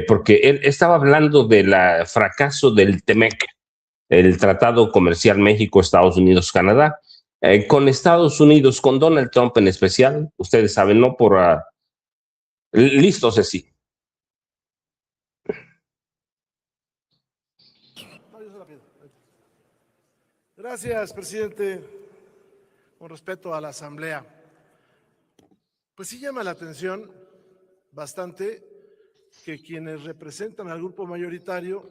porque él estaba hablando del fracaso del TEMEC, el Tratado Comercial México-Estados Unidos-Canadá, con Estados Unidos, con Donald Trump en especial, ustedes saben, ¿no? Listo, Ceci. Gracias, presidente. Con respeto a la Asamblea. Pues sí llama la atención bastante que quienes representan al grupo mayoritario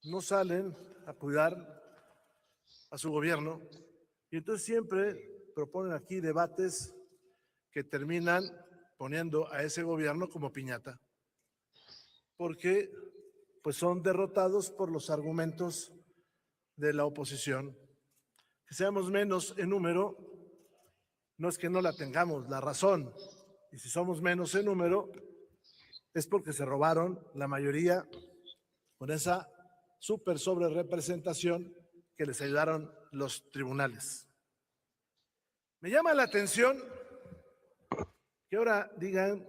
no salen a cuidar a su gobierno y entonces siempre proponen aquí debates que terminan poniendo a ese gobierno como piñata, porque pues son derrotados por los argumentos de la oposición. Que seamos menos en número no es que no la tengamos, la razón, y si somos menos en número es porque se robaron la mayoría con esa súper sobre representación que les ayudaron los tribunales. Me llama la atención que ahora digan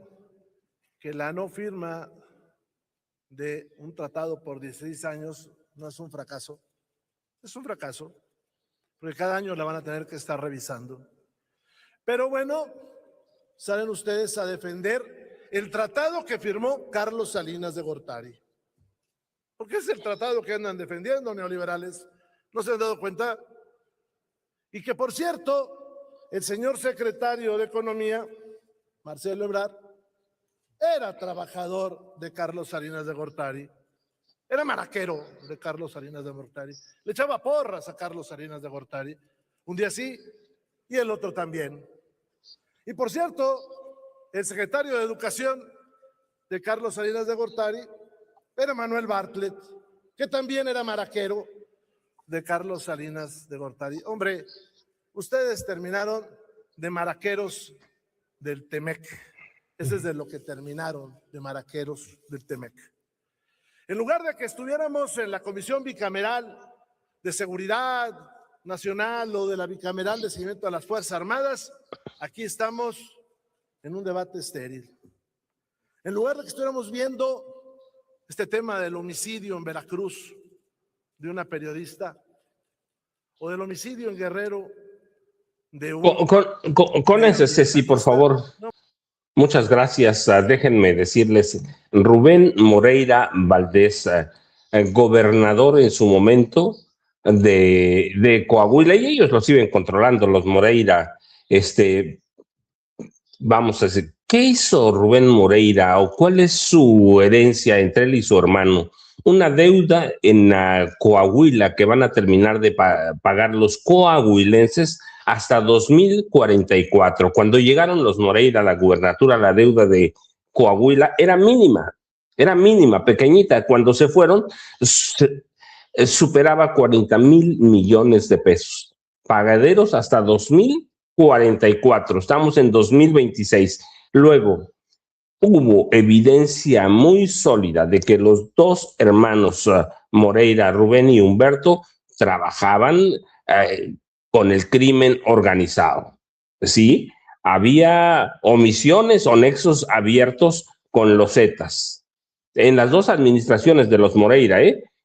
que la no firma de un tratado por 16 años no es un fracaso. Es un fracaso, porque cada año la van a tener que estar revisando. Pero bueno, salen ustedes a defender el tratado que firmó Carlos Salinas de Gortari. Porque es el tratado que andan defendiendo neoliberales. ¿No se han dado cuenta? Y que, por cierto, el señor secretario de Economía, Marcelo Ebrard, era trabajador de Carlos Salinas de Gortari. Era maraquero de Carlos Salinas de Gortari. Le echaba porras a Carlos Salinas de Gortari. Un día sí y el otro también. Y por cierto, el secretario de Educación de Carlos Salinas de Gortari era Manuel Bartlett, que también era maraquero de Carlos Salinas de Gortari. Hombre, ustedes terminaron de maraqueros del TEMEC. Ese es de lo que terminaron, de maraqueros del TEMEC. En lugar de que estuviéramos en la Comisión Bicameral de Seguridad Nacional o de la Bicameral de Seguimiento a las Fuerzas Armadas, aquí estamos en un debate estéril. En lugar de que estuviéramos viendo este tema del homicidio en Veracruz de una periodista o del homicidio en Guerrero de un... Con ese, Ceci, por favor. No. Muchas gracias. Déjenme decirles, Rubén Moreira Valdés, gobernador en su momento de Coahuila, y ellos lo siguen controlando, los Moreira. Vamos a decir, ¿qué hizo Rubén Moreira o cuál es su herencia entre él y su hermano? Una deuda en Coahuila que van a terminar de pagar los coahuilenses hasta 2044. Cuando llegaron los Moreira a la gubernatura, la deuda de Coahuila era mínima, pequeñita. Cuando se fueron, superaba 40,000 millones de pesos. Pagaderos hasta 2044. Estamos en 2026. Luego, hubo evidencia muy sólida de que los dos hermanos Moreira, Rubén y Humberto, trabajaban con el crimen organizado. ¿Sí? Había omisiones o nexos abiertos con los Zetas. En las dos administraciones de los Moreira,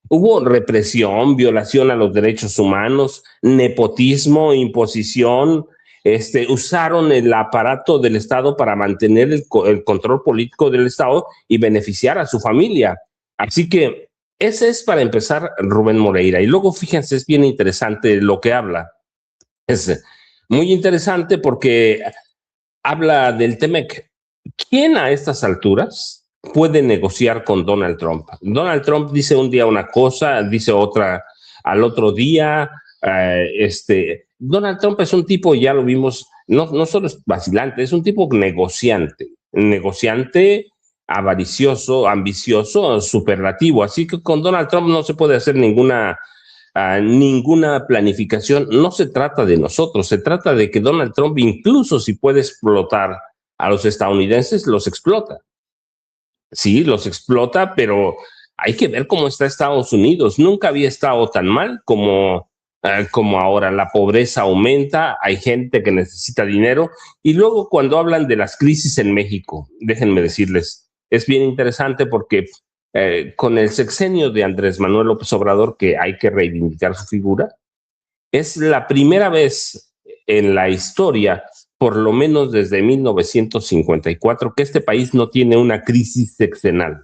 hubo represión, violación a los derechos humanos, nepotismo, imposición. Usaron el aparato del Estado para mantener el control político del Estado y beneficiar a su familia. Así que ese es para empezar Rubén Moreira. Y luego, fíjense, es bien interesante lo que habla. Es muy interesante porque habla del TEMEC. ¿Quién a estas alturas puede negociar con Donald Trump? Donald Trump dice un día una cosa, dice otra al otro día. Donald Trump es un tipo, ya lo vimos, no solo es vacilante, es un tipo negociante, avaricioso, ambicioso, superlativo. Así que con Donald Trump no se puede hacer ninguna planificación. No se trata de nosotros, se trata de que Donald Trump, incluso si puede explotar a los estadounidenses, los explota. Sí, los explota, pero hay que ver cómo está Estados Unidos. Nunca había estado tan mal como ahora. La pobreza aumenta, hay gente que necesita dinero. Y luego, cuando hablan de las crisis en México, déjenme decirles, es bien interesante porque con el sexenio de Andrés Manuel López Obrador, que hay que reivindicar su figura, es la primera vez en la historia, por lo menos desde 1954, que este país no tiene una crisis sexenal,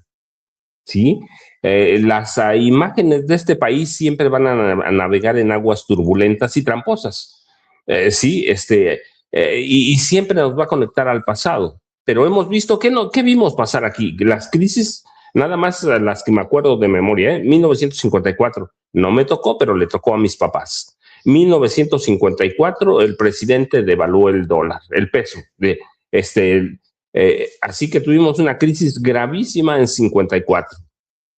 ¿sí? Las imágenes de este país siempre van a navegar en aguas turbulentas y tramposas, sí, y siempre nos va a conectar al pasado. Pero hemos visto, ¿qué vimos pasar aquí? Las crisis, nada más las que me acuerdo de memoria, 1954, no me tocó, pero le tocó a mis papás. 1954, el presidente devaluó el dólar, el peso. Así que tuvimos una crisis gravísima en 54.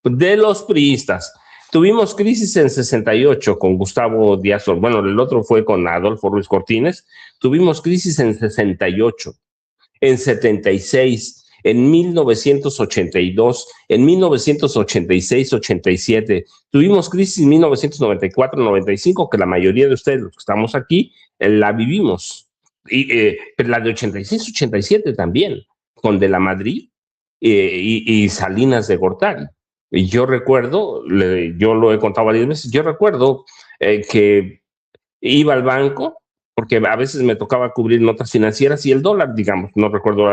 De los priistas, tuvimos crisis en 68 con Gustavo Díaz, bueno, el otro fue con Adolfo Ruiz Cortines, tuvimos crisis en 68, en 76, en 1982, en 1986-87, tuvimos crisis en 1994-95, que la mayoría de ustedes, los que estamos aquí, la vivimos. Pero la de 86-87 también, con De la Madrid y Salinas de Gortari. Y yo recuerdo, yo lo he contado varias veces, yo recuerdo que iba al banco, porque a veces me tocaba cubrir notas financieras y el dólar, digamos, no recuerdo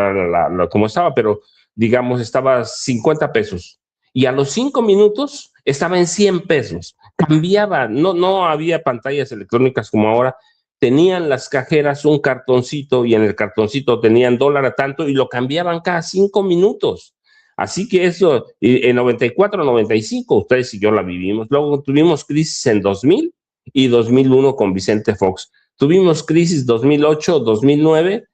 cómo estaba, pero digamos estaba 50 pesos. Y a los 5 minutos estaba en 100 pesos. Cambiaba, no había pantallas electrónicas como ahora. Tenían las cajeras un cartoncito y en el cartoncito tenían dólar a tanto y lo cambiaban cada 5 minutos. Así que eso, en 94, 95, ustedes y yo la vivimos. Luego tuvimos crisis en 2000 y 2001 con Vicente Fox. Tuvimos crisis 2008, 2009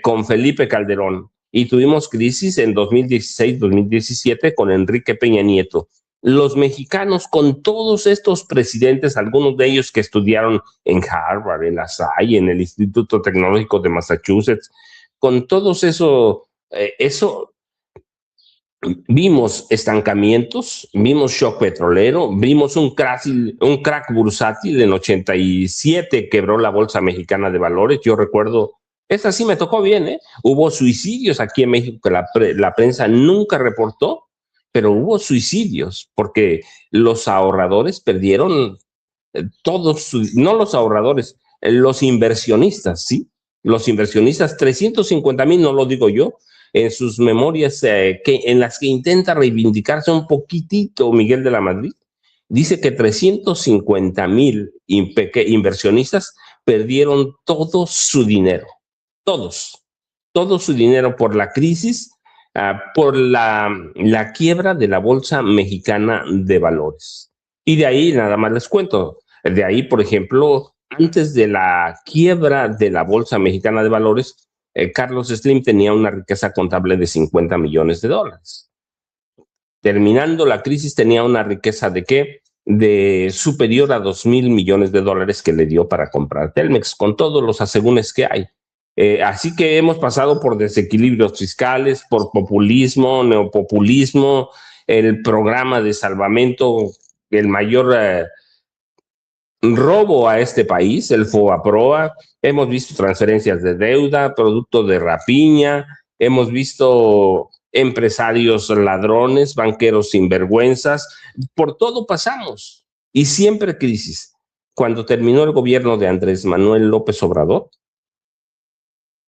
con Felipe Calderón y tuvimos crisis en 2016, 2017 con Enrique Peña Nieto. Los mexicanos con todos estos presidentes, algunos de ellos que estudiaron en Harvard, en la SAI, en el Instituto Tecnológico de Massachusetts, con todos eso vimos estancamientos, vimos shock petrolero, vimos un crack bursátil en 87, quebró la Bolsa Mexicana de Valores. Yo recuerdo, esa sí me tocó bien, ¿eh? Hubo suicidios aquí en México que la prensa nunca reportó, pero hubo suicidios porque los ahorradores perdieron no los ahorradores, los inversionistas, ¿sí? Los inversionistas, 350,000, no lo digo yo, en sus memorias en las que intenta reivindicarse un poquitito Miguel de la Madrid, dice que 350,000 inversionistas perdieron todo su dinero, todo su dinero por la crisis, por la quiebra de la Bolsa Mexicana de Valores. Y de ahí nada más les cuento, de ahí, por ejemplo, antes de la quiebra de la Bolsa Mexicana de Valores, Carlos Slim tenía una riqueza contable de $50 millones. Terminando la crisis tenía una riqueza ¿de qué? De superior a $2,000 millones que le dio para comprar Telmex, con todos los asegúnes que hay. Así que hemos pasado por desequilibrios fiscales, por populismo, neopopulismo, el programa de salvamento, el mayor robo a este país, el FOBAPROA. Hemos visto transferencias de deuda, producto de rapiña, hemos visto empresarios ladrones, banqueros sinvergüenzas, por todo pasamos y siempre crisis. Cuando terminó el gobierno de Andrés Manuel López Obrador,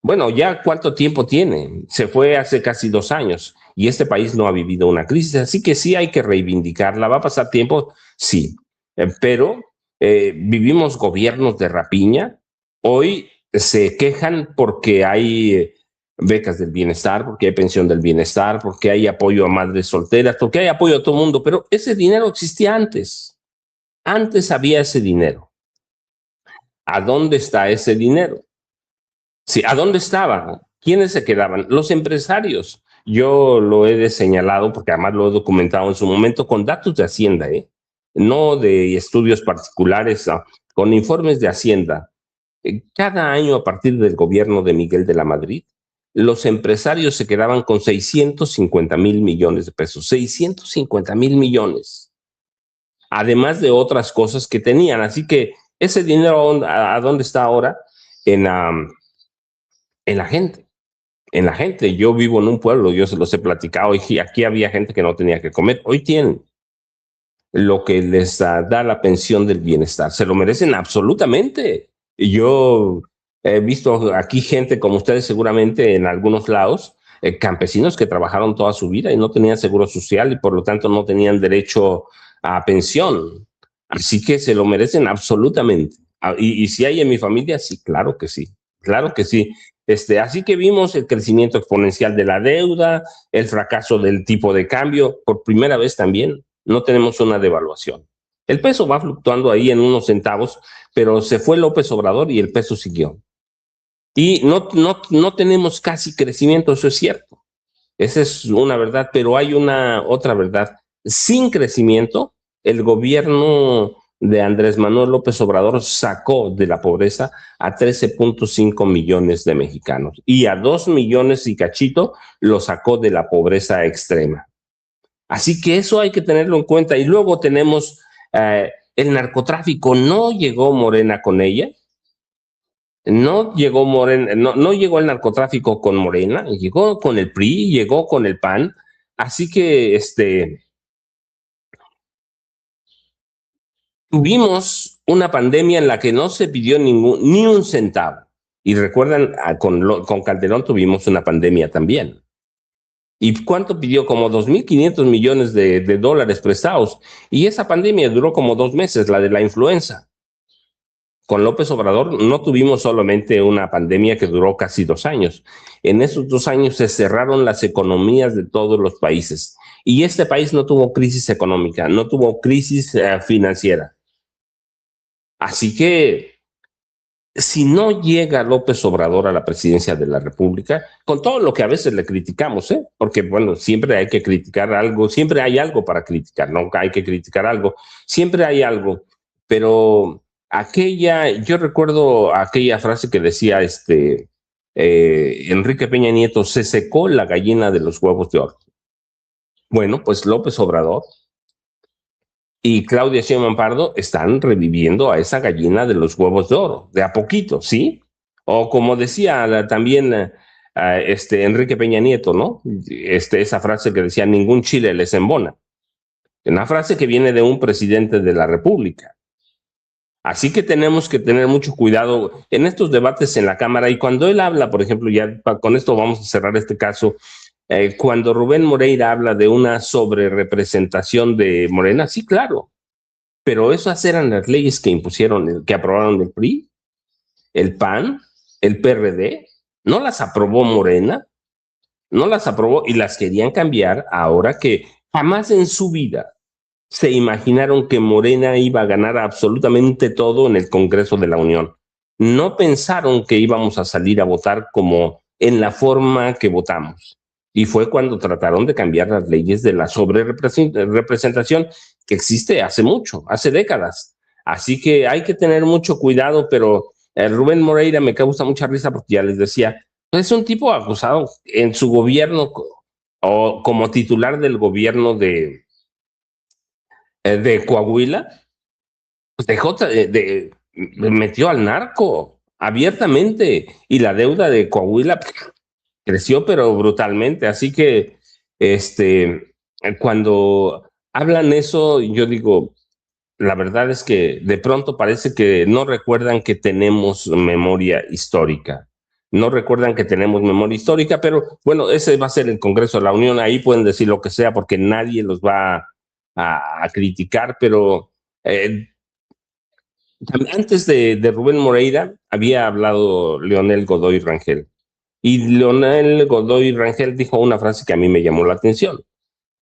bueno, ya cuánto tiempo tiene, se fue hace casi 2 años y este país no ha vivido una crisis, así que sí hay que reivindicarla. ¿Va a pasar tiempo? Sí, pero vivimos gobiernos de rapiña. Hoy se quejan porque hay becas del bienestar, porque hay pensión del bienestar, porque hay apoyo a madres solteras, porque hay apoyo a todo el mundo, pero ese dinero existía antes. Antes había ese dinero. ¿A dónde está ese dinero? Sí, ¿a dónde estaban? ¿Quiénes se quedaban? Los empresarios. Yo lo he señalado porque además lo he documentado en su momento con datos de Hacienda, no de estudios particulares, con informes de Hacienda. Cada año a partir del gobierno de Miguel de la Madrid, los empresarios se quedaban con 650,000 millones de pesos, 650,000 millones, además de otras cosas que tenían. Así que ese dinero, ¿a dónde está ahora? En la gente. en la gente. Yo vivo en un pueblo, yo se los he platicado, y aquí había gente que no tenía que comer. Hoy tienen lo que les da la pensión del bienestar. Se lo merecen absolutamente. Yo he visto aquí gente como ustedes seguramente en algunos lados, campesinos que trabajaron toda su vida y no tenían seguro social y por lo tanto no tenían derecho a pensión. Así que se lo merecen absolutamente. Y si hay en mi familia, sí, claro que sí. Claro que sí. Así que vimos el crecimiento exponencial de la deuda, el fracaso del tipo de cambio, por primera vez también no tenemos una devaluación. El peso va fluctuando ahí en unos centavos, pero se fue López Obrador y el peso siguió. Y no tenemos casi crecimiento, eso es cierto. Esa es una verdad, pero hay una otra verdad. Sin crecimiento, el gobierno de Andrés Manuel López Obrador sacó de la pobreza a 13.5 millones de mexicanos y a 2 millones y cachito lo sacó de la pobreza extrema. Así que eso hay que tenerlo en cuenta. Y luego tenemos el narcotráfico. No llegó Morena con ella. No llegó Morena, no llegó el narcotráfico con Morena, llegó con el PRI, llegó con el PAN. Así que tuvimos una pandemia en la que no se pidió ni un centavo. Y recuerdan, con Calderón tuvimos una pandemia también. ¿Y cuánto pidió? Como 2.500 millones de dólares prestados. Y esa pandemia duró como 2 meses, la de la influenza. Con López Obrador no tuvimos solamente una pandemia que duró casi 2 años. En esos 2 años se cerraron las economías de todos los países. Y este país no tuvo crisis económica, no tuvo crisis financiera. Así que si no llega López Obrador a la presidencia de la República, con todo lo que a veces le criticamos, porque bueno, siempre hay que criticar algo, siempre hay algo para criticar, nunca hay que criticar algo, siempre hay algo, pero yo recuerdo aquella frase que decía Enrique Peña Nieto: se secó la gallina de los huevos de oro. Bueno, pues López Obrador y Claudia Sheinbaum Pardo están reviviendo a esa gallina de los huevos de oro, de a poquito, ¿sí? O como decía también Enrique Peña Nieto, ¿no? Esa frase que decía: ningún chile les embona. Una frase que viene de un presidente de la República. Así que tenemos que tener mucho cuidado en estos debates en la Cámara. Y cuando él habla, por ejemplo, ya con esto vamos a cerrar este caso, cuando Rubén Moreira habla de una sobrerepresentación de Morena, sí, claro, pero esas eran las leyes que impusieron, que aprobaron el PRI, el PAN, el PRD, no las aprobó Morena, no las aprobó y las querían cambiar ahora que jamás en su vida se imaginaron que Morena iba a ganar absolutamente todo en el Congreso de la Unión. No pensaron que íbamos a salir a votar como en la forma que votamos. Y fue cuando trataron de cambiar las leyes de la sobrerepresentación que existe hace mucho, hace décadas. Así que hay que tener mucho cuidado, pero Rubén Moreira me causa mucha risa porque ya les decía, es un tipo acusado en su gobierno o como titular del gobierno de Coahuila, pues metió al narco abiertamente y la deuda de Coahuila creció pero brutalmente. Así que cuando hablan eso, yo digo, la verdad es que de pronto parece que no recuerdan que tenemos memoria histórica. No recuerdan que tenemos memoria histórica, pero bueno, ese va a ser el Congreso de la Unión. Ahí pueden decir lo que sea porque nadie los va a criticar, pero antes de Rubén Moreira había hablado Leonel Godoy Rangel. Y Leonel Godoy Rangel dijo una frase que a mí me llamó la atención.